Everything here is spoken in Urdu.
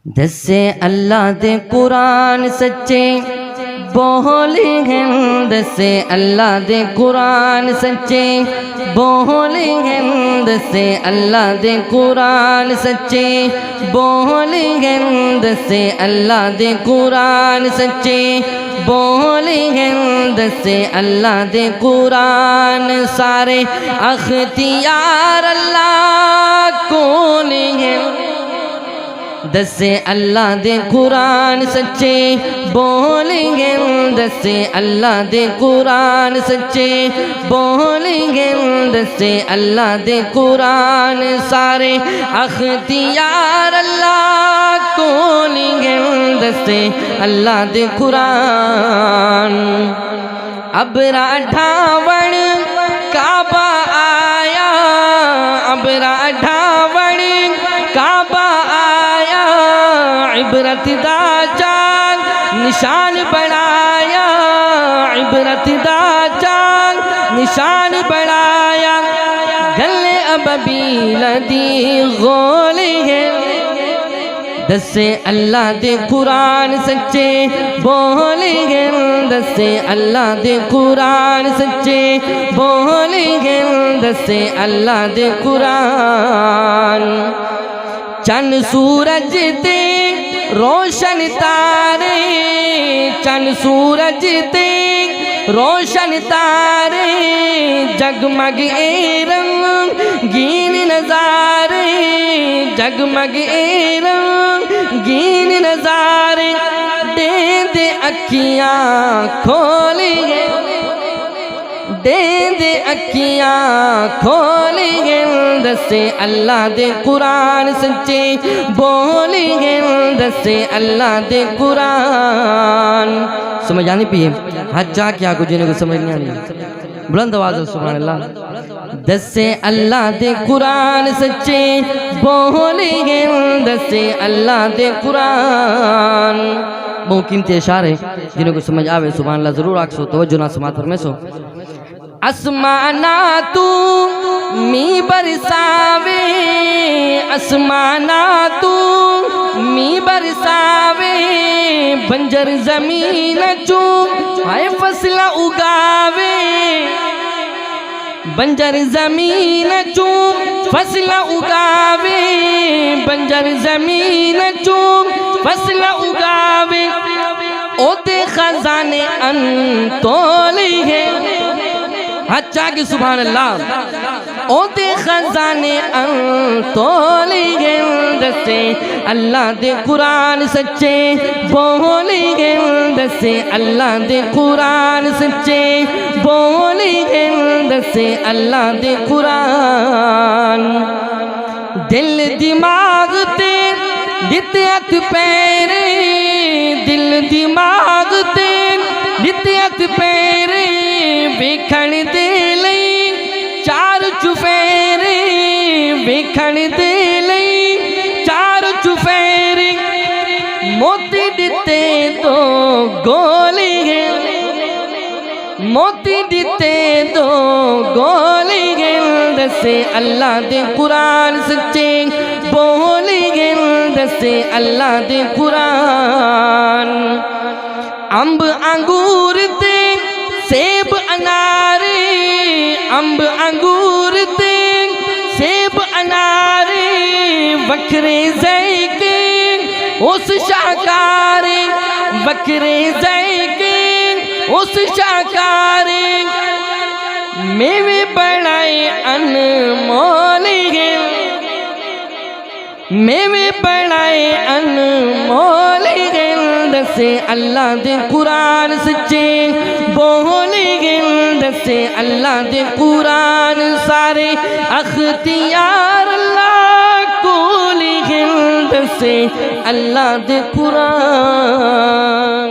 دسے اللہ دے قرآن سچے بولے ہیں، دسے اللہ دے قرآن سچے بولے ہیں، دسے اللہ دے قرآن سچے بولے ہیں، دسے اللہ دے قرآن سچے بولے ہیں، دسے اللہ دے قرآن سارے اختیار اللہ کون ہیں، دسے اللہ دے قرآن سچے بولیں گے، دسے اللہ دے قرآن سچے بولیں گے، دسے اللہ دے قرآن سارے اختیار اللہ کھولیں گے، دسے اللہ دے قرآن ابرا ڈھاوڑ کعبہ آیا، ابرا ڈھاوڑ کعبہ عبرت دا چاند نشان بڑھایا، عبرت دا چاند نشان بڑھایا، گلے ابابیل دی غولے ہیں، دسے اللہ دے قرآن سچے بولیں گے، دسے اللہ دے قرآن سچے بولیں گے، دسے اللہ دے قرآن چند سورج تے روشن تارے، چند سورج تے روشن تارے، جگمگ اے رنگین نظارے، جگمگ اے رنگین نظارے، دے دے اکھیاں کھولی ہے، دے دے اکھیاں کھولی ہے، دسے اللہ دے قرآن سچے بولیں گے، دسے اللہ دے قرآن سمجھ آنی پیئے ہاتھ چاہ کیا کچھ جنہیں کو سمجھ نہیں آنی بلند آواز سبحان اللہ، دسے اللہ دے قرآن سچے بولیں گے، دسے اللہ دے قرآن بہت قیمتی اشارے جنہیں کو سمجھ آوے سبحان اللہ ضرور آکسو توجہ نہ سماعت فرمے سو اسمانہ تو می برساوے، اسمانہ تو می برساوے، بنجر زمین چوں ہائے فصل اگاوے، بنجر زمین چوں فصل اگاوے، بنجر زمین چوں فصل اگاوے، اوتے خزانے انتولی ہے، اچھا کہ سبحان اللہ اوتے خزانے انتولی گے، دسے اللہ دے قرآن سچے بولیں گے، دسے اللہ دے قرآن سچے بولیں گے، دسے اللہ دے قرآن دل دماغ تے دتے ات پیرے، دل دماغ تے دتے ات پیرے، ویکھن دے لئی چار چفیرے، ویکھن دے لئی چار چفیرے، موتی دتے تو گولی ہے، موتی دتے تو گولی ہے، دسے اللہ دے قرآن سچے بولیں گے، دسے اللہ دے قرآن امب انگور تے سیب انارے، امب انگور تے سیب انارے، وکھرے ذائقے اس شاہکارے، وکھرے ذائقے اس شاہکارے، میوے بڑائے انمول ہیں، میوے بڑائے انمول ہیں، دسے اللہ دے قرآن سچے بولیں گے، دسے اللہ دے قرآن سارے اختیار اللہ کھولیں گے، دسے اللہ دے قرآن